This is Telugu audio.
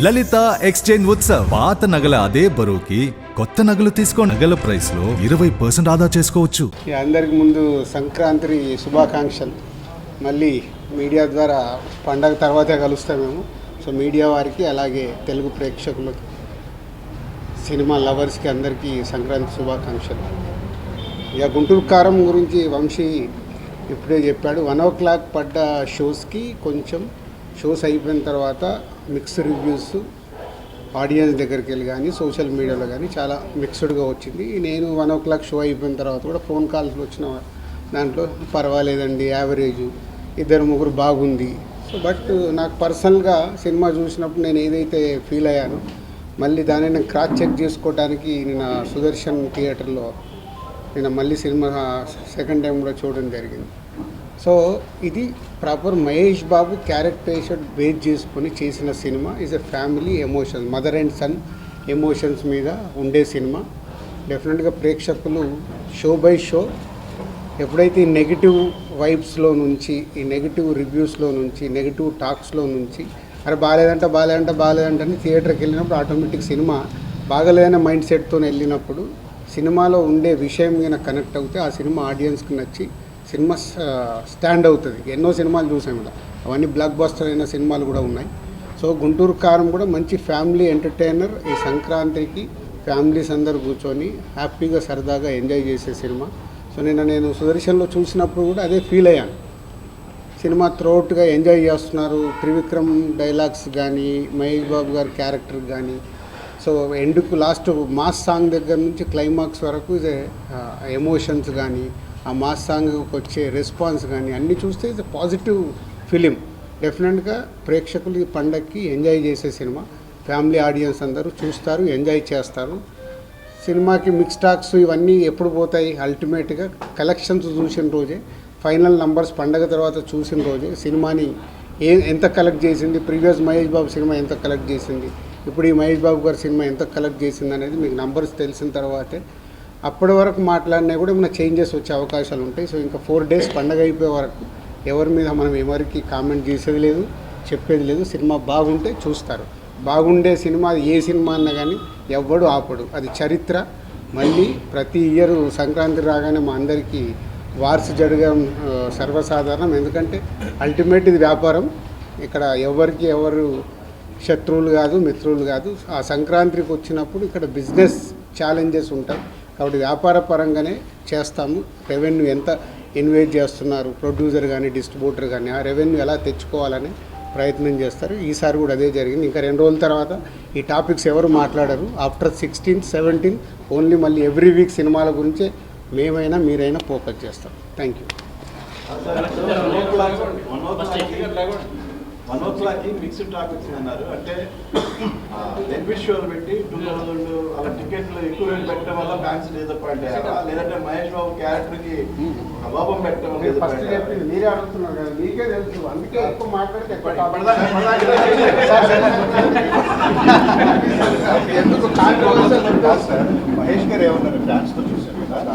లలిత ఎక్స్చేంజ్ ఉత్సవ్. పాత నగల అదే బరువుకి కొత్త నగలు తీసుకో. నగల ప్రైస్ లో 20% ఆదా చేసుకోవచ్చు. అందరికి ముందు సంక్రాంతి శుభాకాంక్షలు. మళ్ళీ మీడియా ద్వారా పండగ తర్వాతే కలుస్తాం మేము. సో మీడియా వారికి అలాగే తెలుగు ప్రేక్షకులకు సినిమా లవర్స్కి అందరికీ సంక్రాంతి శుభాకాంక్షలు. ఇక గుంటూరు కారం గురించి వంశీ ఇప్పుడే చెప్పాడు. 1 o'clock పడ్డ షోస్కి కొంచెం షోస్ అయిపోయిన తర్వాత మిక్స్ రివ్యూస్ ఆడియన్స్ దగ్గరికి వెళ్ళి కానీ సోషల్ మీడియాలో కానీ చాలా మిక్స్డ్గా వచ్చింది. నేను 1 o'clock షో అయిపోయిన తర్వాత కూడా ఫోన్ కాల్స్ వచ్చిన దాంట్లో పర్వాలేదండి, యావరేజ్, 2-3 బాగుంది. సో బట్ నాకు పర్సనల్గా సినిమా చూసినప్పుడు నేను ఏదైతే ఫీల్ అయ్యానో మళ్ళీ దాన్ని నేను క్రాస్ చెక్ చేసుకోవడానికి నేను సుదర్శన్ థియేటర్లో నేను మళ్ళీ సినిమా సెకండ్ టైం కూడా చూడడం జరిగింది. సో ఇది proper Mahesh Babu characterization base చేసుకొని చేసిన సినిమా. Is a family emotions, mother and son emotions మీద ఉండే సినిమా. డెఫినెట్గా ప్రేక్షకులు షో బై షో ఎప్పుడైతే ఈ నెగిటివ్ వైబ్స్లో నుంచి, ఈ నెగిటివ్ రివ్యూస్లో నుంచి, నెగిటివ్ టాక్స్లో నుంచి అరే బాగాలేదంటే అని థియేటర్కి వెళ్ళినప్పుడు ఆటోమేటిక్ సినిమా బాగలేదనే మైండ్ సెట్తో వెళ్ళినప్పుడు సినిమాలో ఉండే విషయం మీద కనెక్ట్ అవుతే ఆ సినిమా ఆడియన్స్కి నచ్చి సినిమా స్టాండ్ అవుతుంది. ఎన్నో సినిమాలు చూసాం ఇలా, అవన్నీ బ్లాక్ బస్టర్ అయిన సినిమాలు కూడా ఉన్నాయి. సో గుంటూరు కారం కూడా మంచి ఫ్యామిలీ ఎంటర్టైనర్. ఈ సంక్రాంతికి ఫ్యామిలీస్ అందరు కూర్చొని హ్యాపీగా సరదాగా ఎంజాయ్ చేసే సినిమా. సో నేను సుదర్శన్లో చూసినప్పుడు కూడా అదే ఫీల్ అయ్యాను. సినిమా త్రూఅవుట్గా ఎంజాయ్ చేస్తున్నారు. త్రివిక్రమ్ డైలాగ్స్ కానీ, మహేష్ బాబు గారి క్యారెక్టర్ కానీ, సో ఎండుకు లాస్ట్ మాస్ సాంగ్ దగ్గర నుంచి క్లైమాక్స్ వరకు ఇదే ఎమోషన్స్ కానీ, ఆ మాస్ సాంగ్కి వచ్చే రెస్పాన్స్ కానీ అన్నీ చూస్తే ఇది పాజిటివ్ ఫిలిం. డెఫినెట్గా ప్రేక్షకులు ఈ పండగకి ఎంజాయ్ చేసే సినిమా. ఫ్యామిలీ ఆడియన్స్ అందరూ చూస్తారు, ఎంజాయ్ చేస్తారు. సినిమాకి మిక్స్ టాక్స్ ఇవన్నీ ఎప్పుడు పోతాయి? అల్టిమేట్గా కలెక్షన్స్ చూసిన రోజే, ఫైనల్ నంబర్స్ పండగ తర్వాత చూసిన రోజే సినిమాని ఎంత కలెక్ట్ చేసింది, ప్రీవియస్ మహేష్ బాబు సినిమా ఎంత కలెక్ట్ చేసింది, ఇప్పుడు ఈ మహేష్ బాబు గారి సినిమా ఎంత కలెక్ట్ చేసింది అనేది మీకు నంబర్స్ తెలిసిన తర్వాతే అప్పటి వరకు మాట్లాడినా కూడా ఏమైనా చేంజెస్ వచ్చే అవకాశాలు ఉంటాయి. సో ఇంకా 4 days పండగ అయిపోయే వరకు ఎవరి మీద మనం ఎవరికి కామెంట్ చేసేది లేదు, చెప్పేది లేదు. సినిమా బాగుంటే చూస్తారు. బాగుండే సినిమా ఏ సినిమా అన్నా కానీ ఎవ్వడు ఆపడు, అది చరిత్ర. మళ్ళీ ప్రతి ఇయర్ సంక్రాంతి రాగానే మా అందరికీ వార్స్ జరగడం సర్వసాధారణం. ఎందుకంటే అల్టిమేట్ ఇది వ్యాపారం. ఇక్కడ ఎవరు శత్రువులు కాదు, మిత్రులు కాదు. ఆ సంక్రాంతికి వచ్చినప్పుడు ఇక్కడ బిజినెస్ ఛాలెంజెస్ ఉంటాయి కాబట్టి వ్యాపార పరంగానే చేస్తాము. రెవెన్యూ ఎంత ఇన్వెస్ట్ చేస్తున్నారు ప్రొడ్యూసర్ కానీ డిస్ట్రిబ్యూటర్ కానీ, ఆ రెవెన్యూ ఎలా తెచ్చుకోవాలని ప్రయత్నం చేస్తారు. ఈసారి కూడా అదే జరిగింది. ఇంకా 2 రోజుల తర్వాత ఈ టాపిక్స్ ఎవరు మాట్లాడరు. ఆఫ్టర్ 16th, 17th ఓన్లీ మళ్ళీ ఎవ్రీ వీక్ సినిమాల గురించే మేమైనా మీరైనా ఫోకస్ చేస్తాం. Thank you. 1 o'clock mixed topics అన్నారు. అంటే డెబ్యూట్ షోలు పెట్టి 2000 అలా టికెట్లు ఎక్కువ రేటు పెట్టడం వల్ల ఫ్యాన్స్ డిసప్పాయింట్ అయ్యారా, లేదంటే మహేష్ బాబు క్యారెక్టర్కి అభావం పెట్టడం వల్ల మీరే అడుగుతున్నారు కదా, మీకే తెలుసు, అందుకే ఎక్కువ మాట్లాడితే ఎందుకు మహేష్ గారు ఏమన్నారు ఫ్యాన్స్తో చూసారు కదా,